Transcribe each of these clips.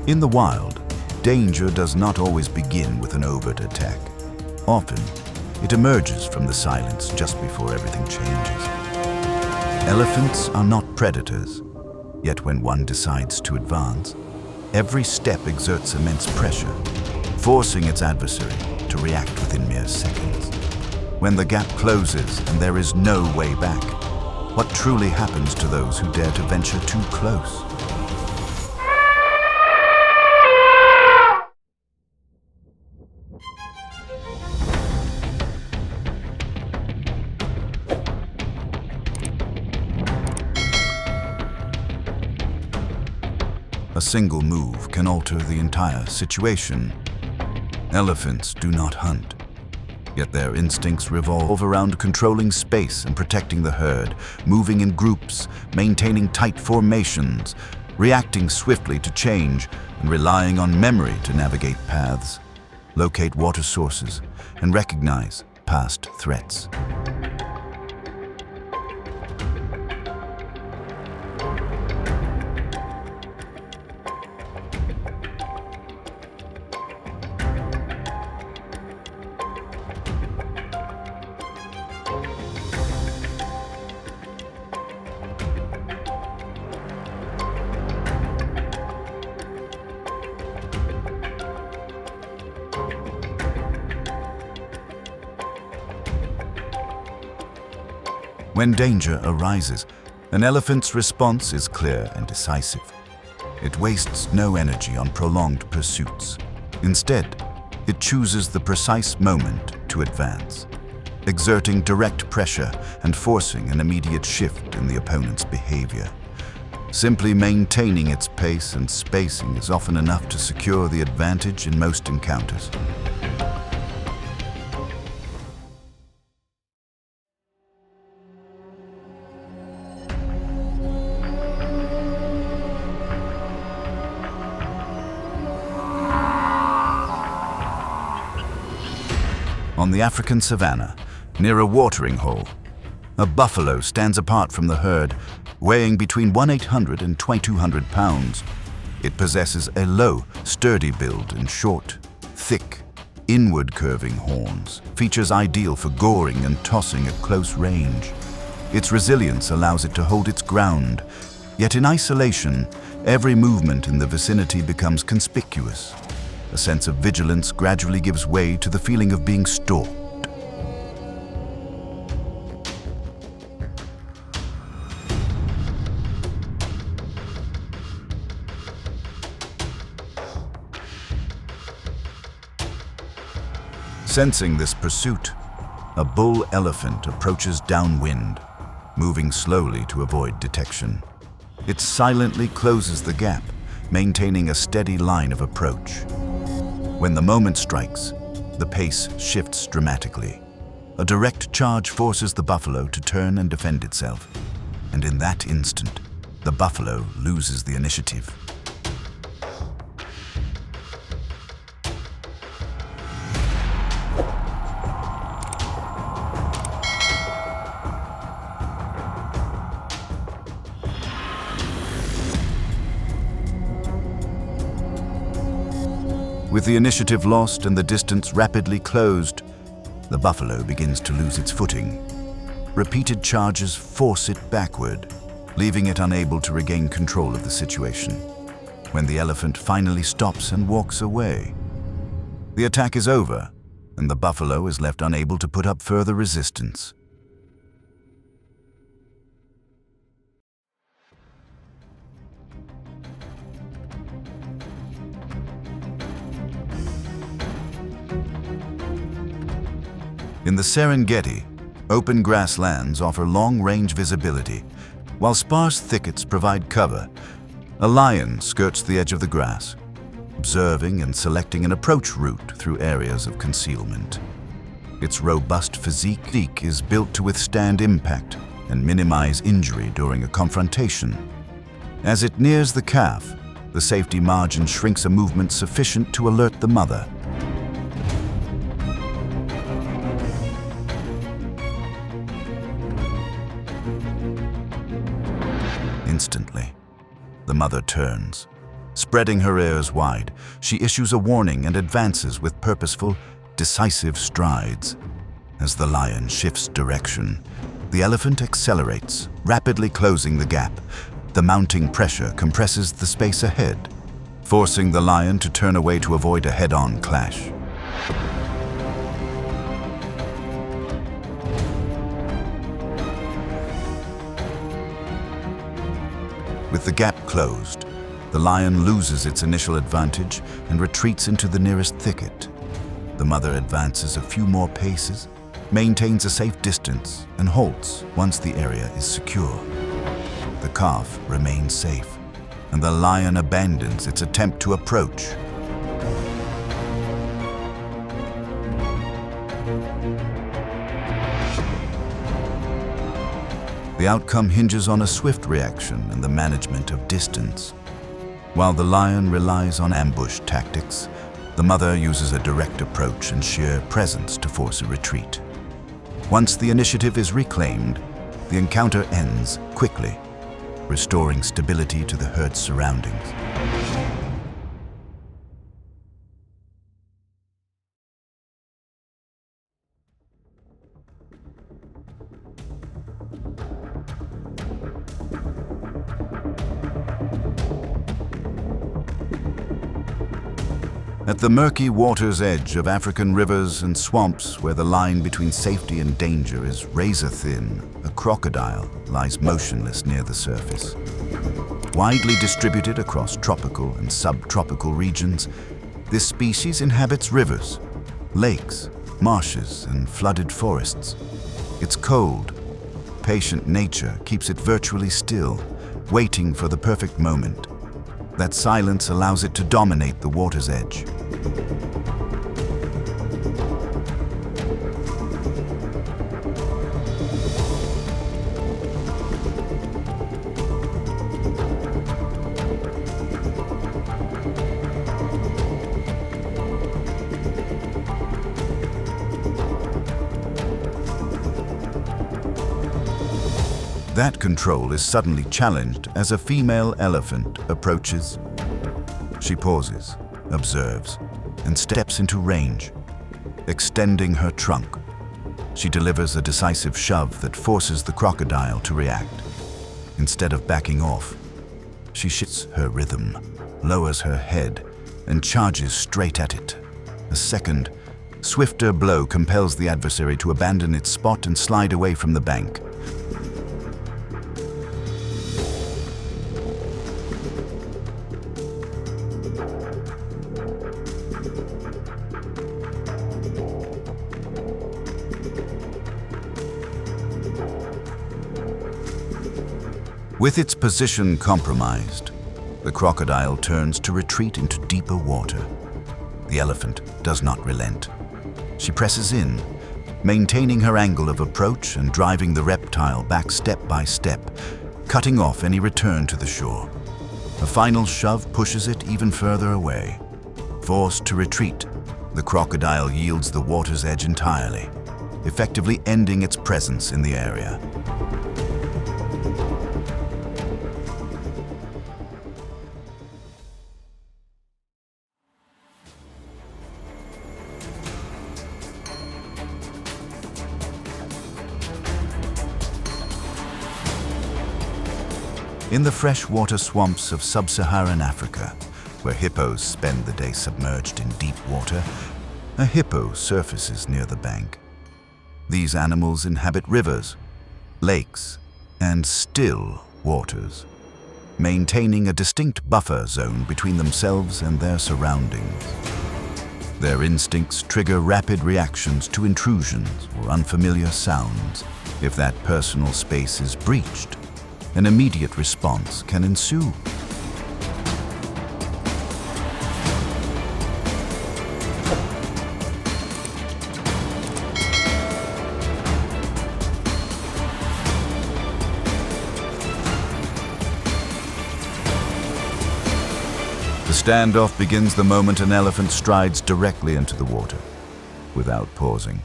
In the wild, danger does not always begin with an overt attack. Often, it emerges from the silence just before everything changes. Elephants are not predators, yet when one decides to advance, every step exerts immense pressure, forcing its adversary to react within mere seconds. When the gap closes and there is no way back, what truly happens to those who dare to venture too close? A single move can alter the entire situation. Elephants do not hunt, yet their instincts revolve around controlling space and protecting the herd, moving in groups, maintaining tight formations, reacting swiftly to change, and relying on memory to navigate paths, locate water sources, and recognize past threats. When danger arises, an elephant's response is clear and decisive. It wastes no energy on prolonged pursuits. Instead, it chooses the precise moment to advance, exerting direct pressure and forcing an immediate shift in the opponent's behavior. Simply maintaining its pace and spacing is often enough to secure the advantage in most encounters. On the African savanna, near a watering hole, a buffalo stands apart from the herd, weighing between 1,800 and 2,200 pounds. It possesses a low, sturdy build and short, thick, inward-curving horns, features ideal for goring and tossing at close range. Its resilience allows it to hold its ground, yet in isolation, every movement in the vicinity becomes conspicuous. A sense of vigilance gradually gives way to the feeling of being stalked. Sensing this pursuit, a bull elephant approaches downwind, moving slowly to avoid detection. It silently closes the gap, maintaining a steady line of approach. When the moment strikes, the pace shifts dramatically. A direct charge forces the buffalo to turn and defend itself. And in that instant, the buffalo loses the initiative. With the initiative lost and the distance rapidly closed, the buffalo begins to lose its footing. Repeated charges force it backward, leaving it unable to regain control of the situation. When the elephant finally stops and walks away, the attack is over, and the buffalo is left unable to put up further resistance. In the Serengeti, open grasslands offer long-range visibility, while sparse thickets provide cover. A lion skirts the edge of the grass, observing and selecting an approach route through areas of concealment. Its robust physique is built to withstand impact and minimize injury during a confrontation. As it nears the calf, the safety margin shrinks a movement sufficient to alert the mother. Instantly, the mother turns, Spreading her ears wide, she issues a warning and advances with purposeful, decisive strides. As the lion shifts direction, the elephant accelerates, rapidly closing the gap. The mounting pressure compresses the space ahead, forcing the lion to turn away to avoid a head-on clash. With the gap closed, the lion loses its initial advantage and retreats into the nearest thicket. The mother advances a few more paces, maintains a safe distance, and halts once the area is secure. The calf remains safe, and the lion abandons its attempt to approach. The outcome hinges on a swift reaction and the management of distance. While the lion relies on ambush tactics, the mother uses a direct approach and sheer presence to force a retreat. Once the initiative is reclaimed, the encounter ends quickly, restoring stability to the herd's surroundings. At the murky water's edge of African rivers and swamps where the line between safety and danger is razor-thin, a crocodile lies motionless near the surface. Widely distributed across tropical and subtropical regions, this species inhabits rivers, lakes, marshes, and flooded forests. Its cold, patient nature keeps it virtually still, waiting for the perfect moment. That silence allows it to dominate the water's edge. That control is suddenly challenged as a female elephant approaches. She pauses, observes, and steps into range. Extending her trunk, she delivers a decisive shove that forces the crocodile to react. Instead of backing off, she shifts her rhythm, lowers her head, and charges straight at it. A second, swifter blow compels the adversary to abandon its spot and slide away from the bank. With its position compromised, the crocodile turns to retreat into deeper water. The elephant does not relent. She presses in, maintaining her angle of approach and driving the reptile back step by step, cutting off any return to the shore. A final shove pushes it even further away. Forced to retreat, the crocodile yields the water's edge entirely, effectively ending its presence in the area. In the freshwater swamps of sub-Saharan Africa, where hippos spend the day submerged in deep water, a hippo surfaces near the bank. These animals inhabit rivers, lakes, and still waters, maintaining a distinct buffer zone between themselves and their surroundings. Their instincts trigger rapid reactions to intrusions or unfamiliar sounds. If that personal space is breached, an immediate response can ensue. The standoff begins the moment an elephant strides directly into the water. Without pausing,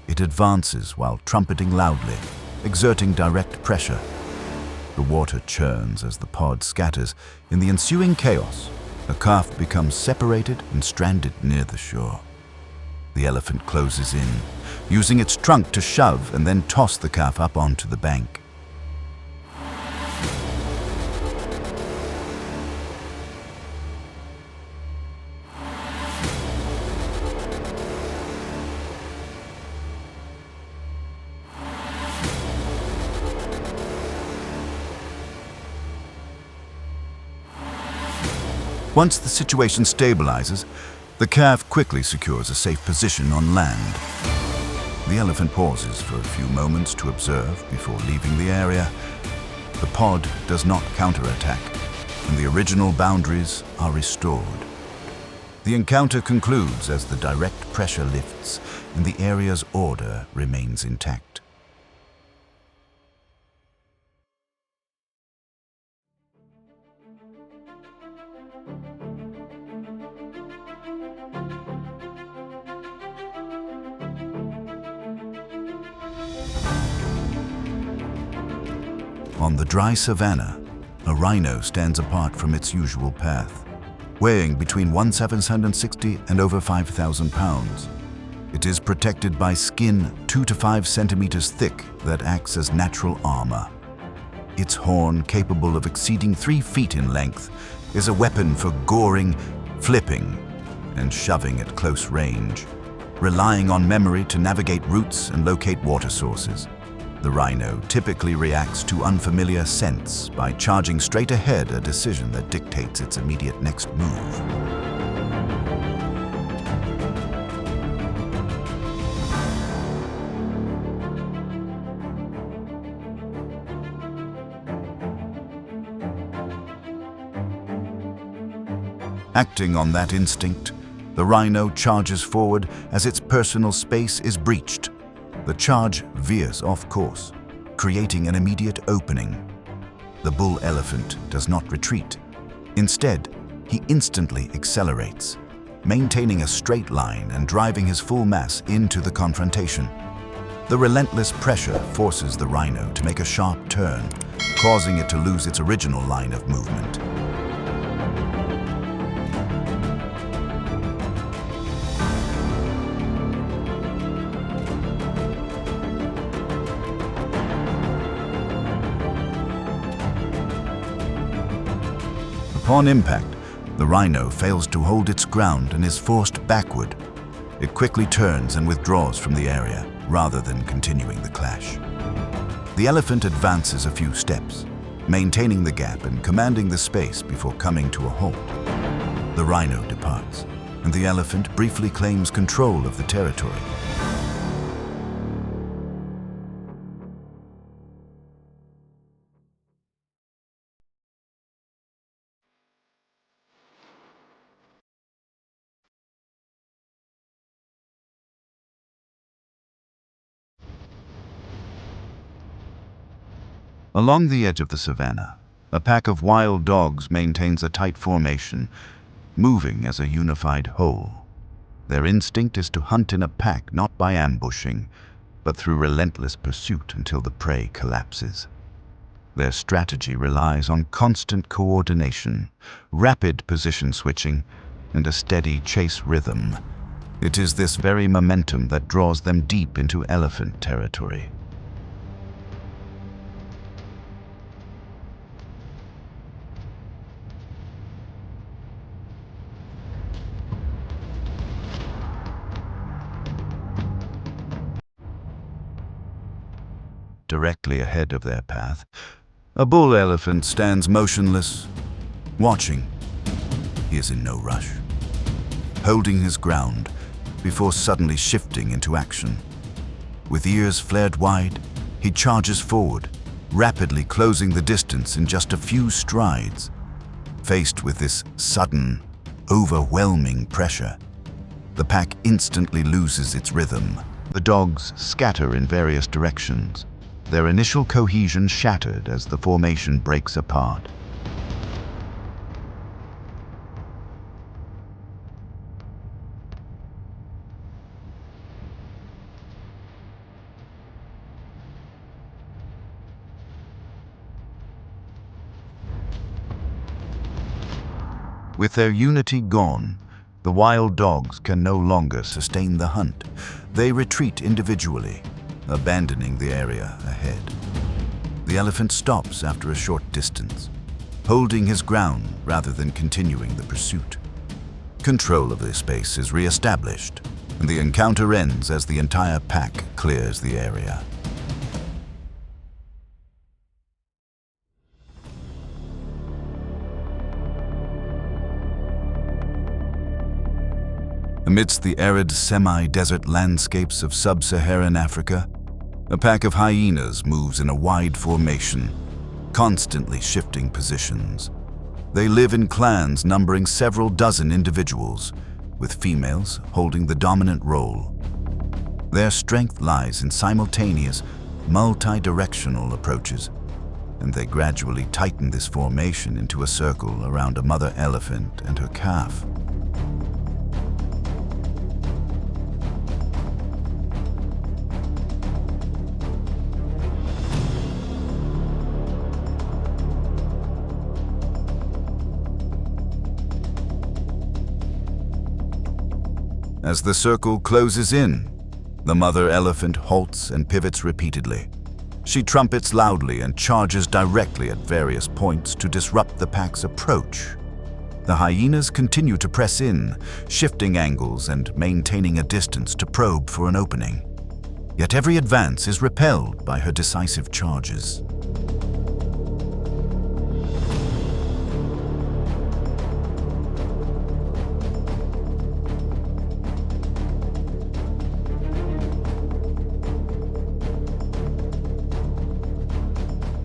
it advances while trumpeting loudly, exerting direct pressure. The water churns as the pod scatters. In the ensuing chaos, A calf becomes separated and stranded near the shore. The elephant closes in, using its trunk to shove and then toss the calf up onto the bank. Once the situation stabilizes, the calf quickly secures a safe position on land. The elephant pauses for a few moments to observe before leaving the area. The pod does not counterattack, and the original boundaries are restored. The encounter concludes as the direct pressure lifts and the area's order remains intact. On the dry savanna, a rhino stands apart from its usual path, weighing between 1,760 and over 5,000 pounds. It is protected by skin 2 to 5 centimeters thick that acts as natural armor. Its horn, capable of exceeding 3 feet in length, is a weapon for goring, flipping, and shoving at close range, relying on memory to navigate routes and locate water sources. The rhino typically reacts to unfamiliar scents by charging straight ahead, a decision that dictates its immediate next move. Acting on that instinct, the rhino charges forward as its personal space is breached. The charge veers off course, creating an immediate opening. The bull elephant does not retreat. Instead, he instantly accelerates, maintaining a straight line and driving his full mass into the confrontation. The relentless pressure forces the rhino to make a sharp turn, causing it to lose its original line of movement. Upon impact, the rhino fails to hold its ground and is forced backward. It quickly turns and withdraws from the area, rather than continuing the clash. The elephant advances a few steps, maintaining the gap and commanding the space before coming to a halt. The rhino departs, and the elephant briefly claims control of the territory. Along the edge of the savanna, a pack of wild dogs maintains a tight formation, moving as a unified whole. Their instinct is to hunt in a pack, not by ambushing, but through relentless pursuit until the prey collapses. Their strategy relies on constant coordination, rapid position switching, and a steady chase rhythm. It is this very momentum that draws them deep into elephant territory. Directly ahead of their path, a bull elephant stands motionless, watching. He is in no rush, holding his ground before suddenly shifting into action. With ears flared wide, he charges forward, rapidly closing the distance in just a few strides. Faced with this sudden, overwhelming pressure, the pack instantly loses its rhythm. The dogs scatter in various directions, their initial cohesion shattered as the formation breaks apart. With their unity gone, the wild dogs can no longer sustain the hunt. They retreat individually, abandoning the area ahead. The elephant stops after a short distance, holding his ground rather than continuing the pursuit. Control of this space is re-established, and the encounter ends as the entire pack clears the area. Amidst the arid semi-desert landscapes of sub-Saharan Africa, a pack of hyenas moves in a wide formation, constantly shifting positions. They live in clans numbering several dozen individuals, with females holding the dominant role. Their strength lies in simultaneous, multi-directional approaches, and they gradually tighten this formation into a circle around a mother elephant and her calf. As the circle closes in, the mother elephant halts and pivots repeatedly. She trumpets loudly and charges directly at various points to disrupt the pack's approach. The hyenas continue to press in, shifting angles and maintaining a distance to probe for an opening. Yet every advance is repelled by her decisive charges.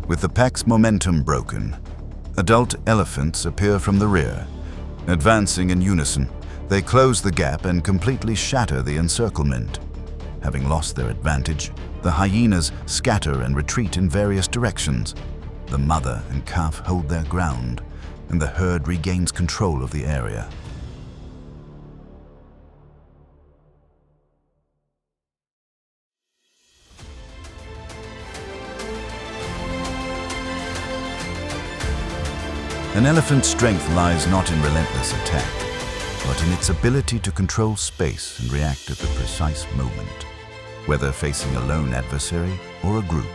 With the pack's momentum broken, adult elephants appear from the rear. Advancing in unison, they close the gap and completely shatter the encirclement. Having lost their advantage, the hyenas scatter and retreat in various directions. The mother and calf hold their ground, and the herd regains control of the area. An elephant's strength lies not in relentless attack, but in its ability to control space and react at the precise moment. Whether facing a lone adversary or a group,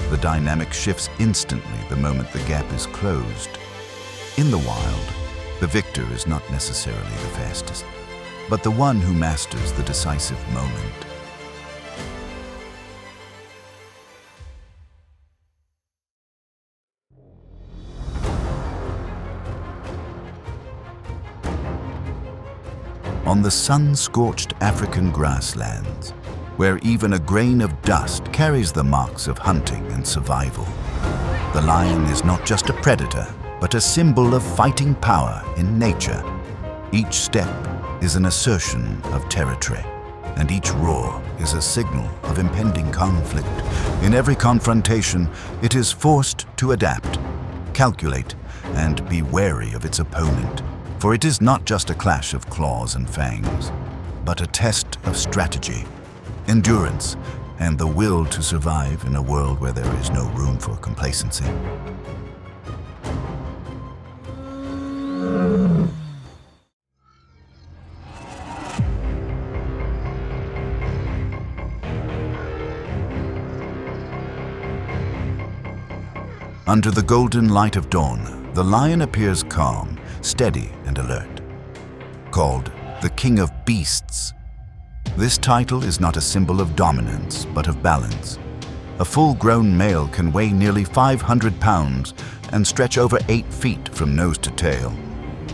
the dynamic shifts instantly the moment the gap is closed. In the wild, the victor is not necessarily the fastest, but the one who masters the decisive moment. On the sun-scorched African grasslands, where even a grain of dust carries the marks of hunting and survival, the lion is not just a predator, but a symbol of fighting power in nature. Each step is an assertion of territory, and each roar is a signal of impending conflict. In every confrontation, it is forced to adapt, calculate, and be wary of its opponent. For it is not just a clash of claws and fangs, but a test of strategy, endurance, and the will to survive in a world where there is no room for complacency. Under the golden light of dawn, the lion appears calm, steady, and alert. Called the King of Beasts, this title is not a symbol of dominance, but of balance. A full-grown male can weigh nearly 500 pounds and stretch over 8 feet from nose to tail.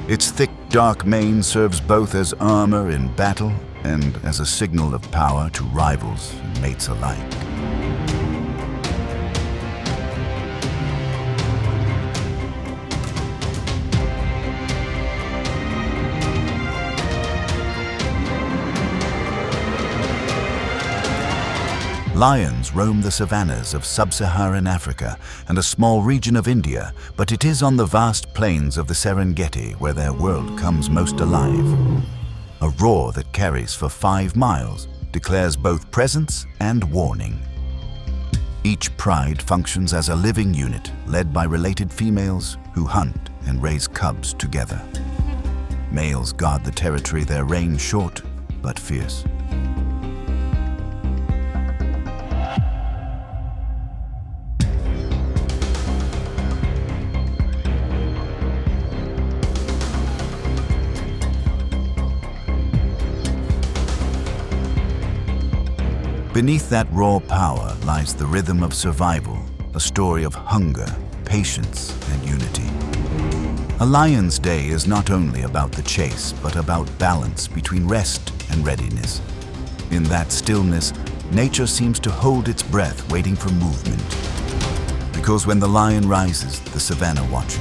Its thick, dark mane serves both as armor in battle and as a signal of power to rivals and mates alike. Lions roam the savannas of sub-Saharan Africa and a small region of India, but it is on the vast plains of the Serengeti where their world comes most alive. A roar that carries for 5 miles declares both presence and warning. Each pride functions as a living unit led by related females who hunt and raise cubs together. Males guard the territory, their reign short but fierce. Beneath that raw power lies the rhythm of survival, a story of hunger, patience, and unity. A lion's day is not only about the chase, but about balance between rest and readiness. In that stillness, nature seems to hold its breath, waiting for movement. Because when the lion rises, the savannah watches.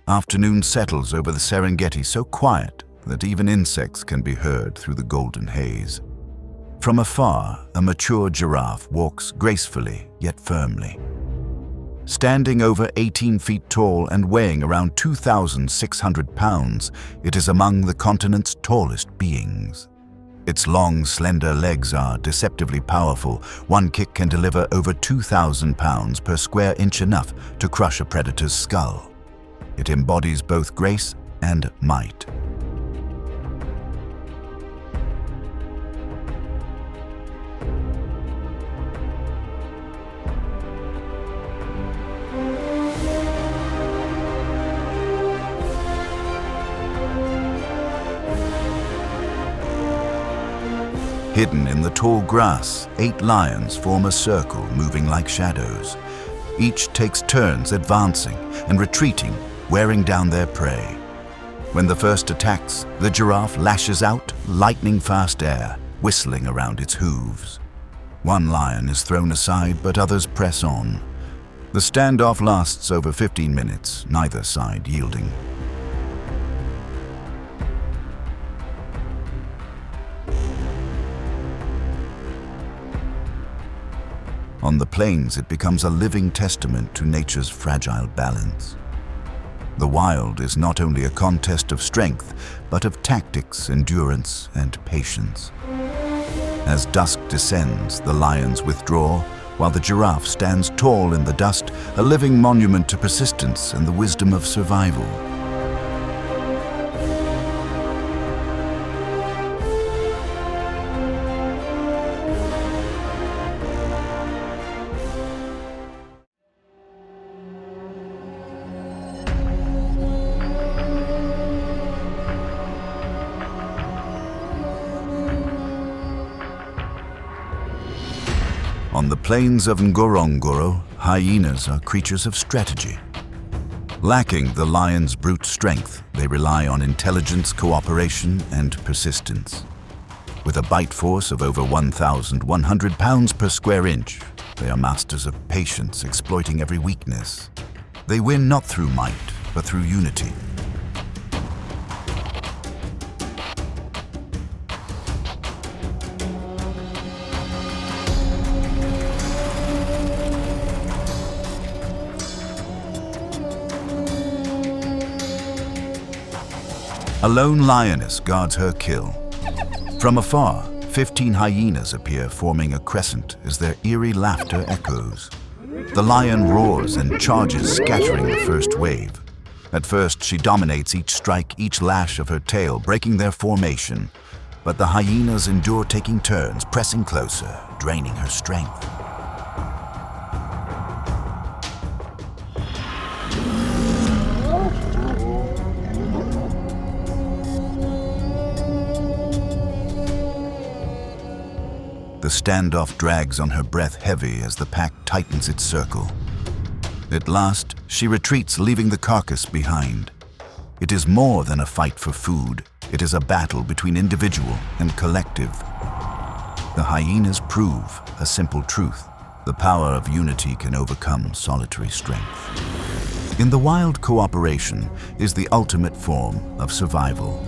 Afternoon settles over the Serengeti, so quiet that even insects can be heard through the golden haze. From afar, a mature giraffe walks gracefully yet firmly. Standing over 18 feet tall and weighing around 2,600 pounds, it is among the continent's tallest beings. Its long, slender legs are deceptively powerful. One kick can deliver over 2,000 pounds per square inch, enough to crush a predator's skull. It embodies both grace and might. Hidden in the tall grass, 8 lions form a circle, moving like shadows. Each takes turns advancing and retreating, wearing down their prey. When the first attacks, the giraffe lashes out lightning-fast air, whistling around its hooves. One lion is thrown aside, but others press on. The standoff lasts over 15 minutes, neither side yielding. On the plains, it becomes a living testament to nature's fragile balance. The wild is not only a contest of strength, but of tactics, endurance, and patience. As dusk descends, the lions withdraw, while the giraffe stands tall in the dust, a living monument to persistence and the wisdom of survival. On the plains of Ngorongoro, hyenas are creatures of strategy. Lacking the lion's brute strength, they rely on intelligence, cooperation, and persistence. With a bite force of over 1,100 pounds per square inch, they are masters of patience, exploiting every weakness. They win not through might, but through unity. A lone lioness guards her kill. From afar, 15 hyenas appear, forming a crescent as their eerie laughter echoes. The lion roars and charges, scattering the first wave. At first, she dominates each strike, each lash of her tail, breaking their formation. But the hyenas endure, taking turns, pressing closer, draining her strength. The standoff drags on her breath, heavy as the pack tightens its circle. At last, she retreats, leaving the carcass behind. It is more than a fight for food. It is a battle between individual and collective. The hyenas prove a simple truth: the power of unity can overcome solitary strength. In the wild, cooperation is the ultimate form of survival.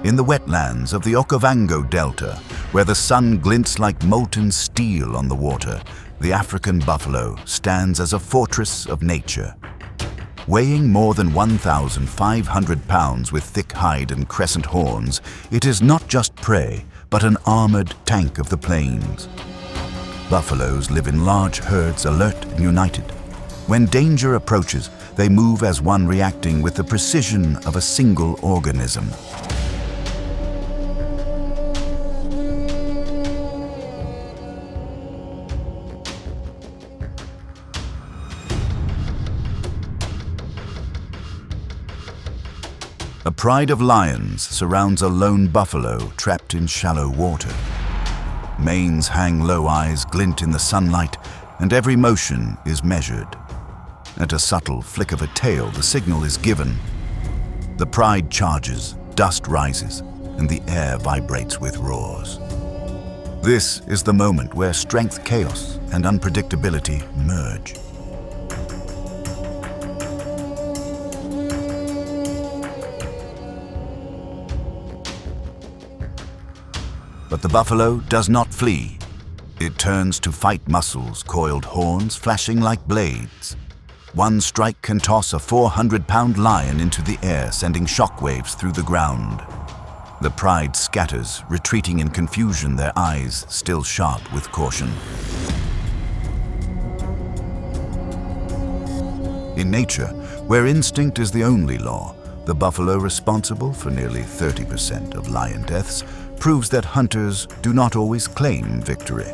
In the wetlands of the Okavango Delta, where the sun glints like molten steel on the water, the African buffalo stands as a fortress of nature. Weighing more than 1,500 pounds with thick hide and crescent horns, it is not just prey, but an armored tank of the plains. Buffaloes live in large herds, alert and united. When danger approaches, they move as one, reacting with the precision of a single organism. A pride of lions surrounds a lone buffalo trapped in shallow water. Manes hang low, eyes glint in the sunlight, and every motion is measured. At a subtle flick of a tail, the signal is given. The pride charges, dust rises, and the air vibrates with roars. This is the moment where strength, chaos, and unpredictability merge. But the buffalo does not flee. It turns to fight, muscles, coiled horns flashing like blades. One strike can toss a 400-pound lion into the air, sending shockwaves through the ground. The pride scatters, retreating in confusion, their eyes still sharp with caution. In nature, where instinct is the only law, the buffalo, responsible for nearly 30% of lion deaths, proves that hunters do not always claim victory.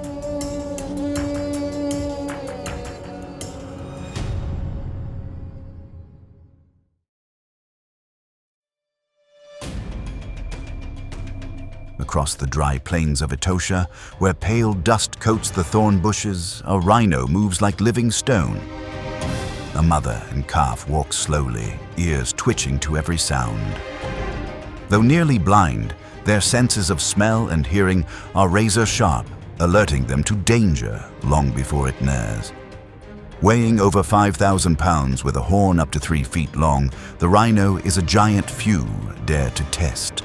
Across the dry plains of Etosha, where pale dust coats the thorn bushes, a rhino moves like living stone. A mother and calf walk slowly, ears twitching to every sound. Though nearly blind, their senses of smell and hearing are razor sharp, alerting them to danger long before it nears. Weighing over 5,000 pounds with a horn up to 3 feet long, the rhino is a giant few dare to test.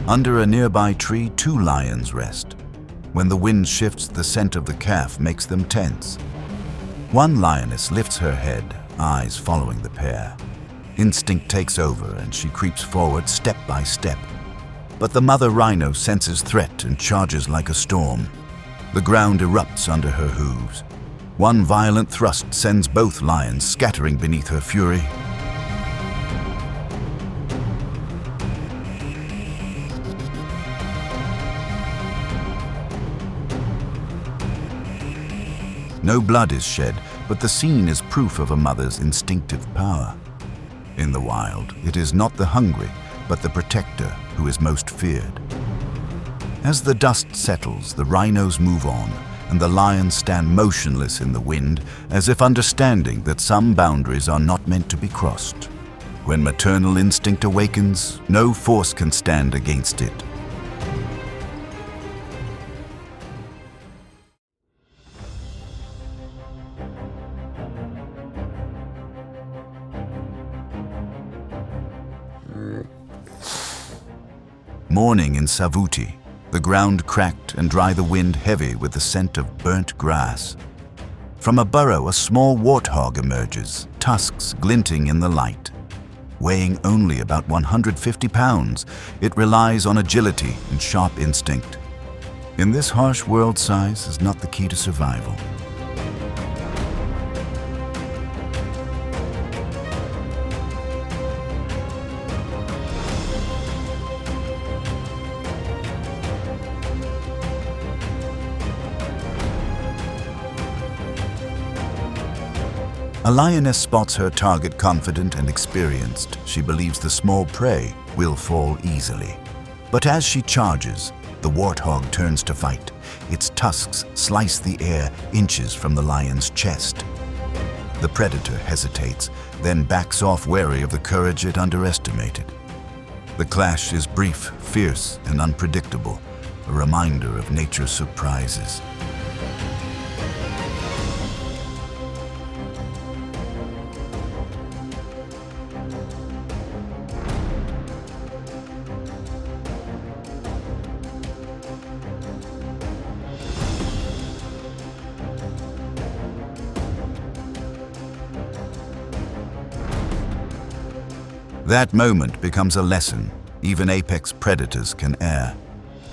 Under a nearby tree, 2 lions rest. When the wind shifts, the scent of the calf makes them tense. One lioness lifts her head, eyes following the pair. Instinct takes over and she creeps forward step by step. But the mother rhino senses threat and charges like a storm. The ground erupts under her hooves. One violent thrust sends both lions scattering beneath her fury. No blood is shed, but the scene is proof of a mother's instinctive power. In the wild, it is not the hungry, but the protector who is most feared. As the dust settles, the rhinos move on, and the lions stand motionless in the wind, as if understanding that some boundaries are not meant to be crossed. When maternal instinct awakens, no force can stand against it. Morning in Savuti, the ground cracked and dry, the wind heavy with the scent of burnt grass. From a burrow, a small warthog emerges, tusks glinting in the light. Weighing only about 150 pounds, it relies on agility and sharp instinct. In this harsh world, size is not the key to survival. A lioness spots her target, confident and experienced. She believes the small prey will fall easily. But as she charges, the warthog turns to fight. Its tusks slice the air inches from the lion's chest. The predator hesitates, then backs off, wary of the courage it underestimated. The clash is brief, fierce, and unpredictable, a reminder of nature's surprises. That moment becomes a lesson even apex predators can err.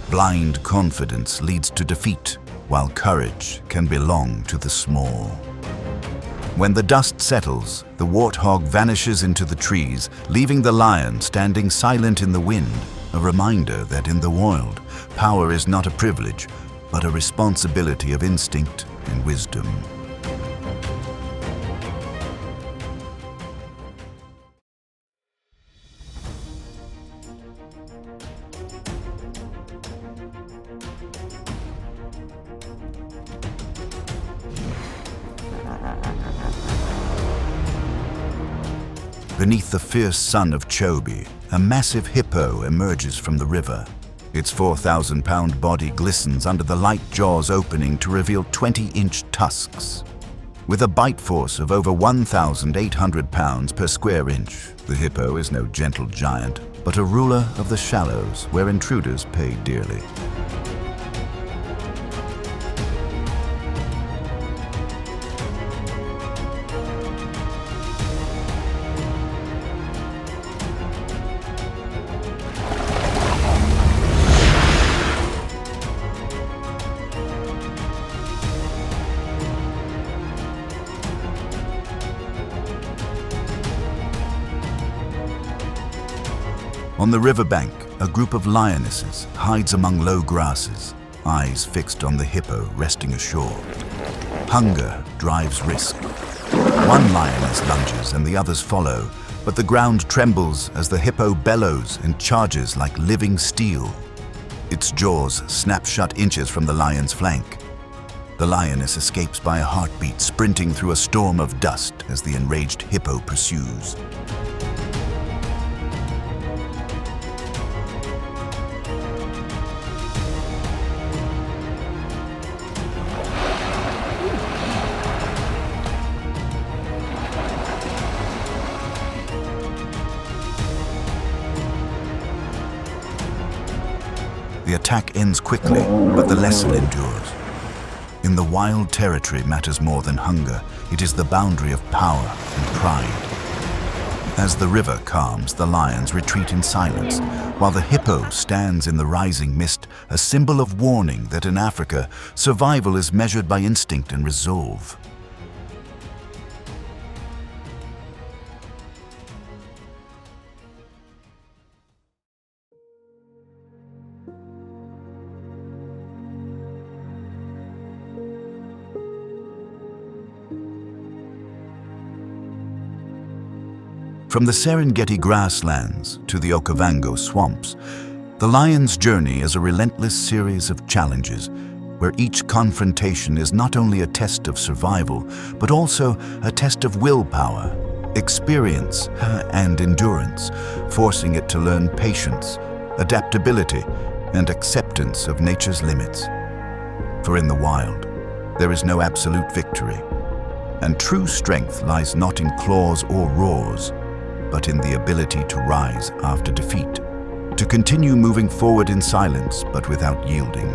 Blind confidence leads to defeat, while courage can belong to the small. When the dust settles, the warthog vanishes into the trees, leaving the lion standing silent in the wind, a reminder that in the wild, power is not a privilege, but a responsibility of instinct and wisdom. Beneath the fierce sun of Chobe, a massive hippo emerges from the river. Its 4,000-pound body glistens under the light jaws opening to reveal 20-inch tusks. With a bite force of over 1,800 pounds per square inch, the hippo is no gentle giant, but a ruler of the shallows where intruders pay dearly. On the riverbank, a group of lionesses hides among low grasses, eyes fixed on the hippo resting ashore. Hunger drives risk. One lioness lunges and the others follow, but the ground trembles as the hippo bellows and charges like living steel. Its jaws snap shut inches from the lion's flank. The lioness escapes by a heartbeat, sprinting through a storm of dust as the enraged hippo pursues. The attack ends quickly, but the lesson endures. In the wild, territory matters more than hunger. It is the boundary of power and pride. As the river calms, the lions retreat in silence, while the hippo stands in the rising mist, a symbol of warning that in Africa, survival is measured by instinct and resolve. From the Serengeti grasslands to the Okavango swamps, the lion's journey is a relentless series of challenges, where each confrontation is not only a test of survival, but also a test of willpower, experience, and endurance, forcing it to learn patience, adaptability, and acceptance of nature's limits. For in the wild, there is no absolute victory, and true strength lies not in claws or roars, but in the ability to rise after defeat, to continue moving forward in silence but without yielding.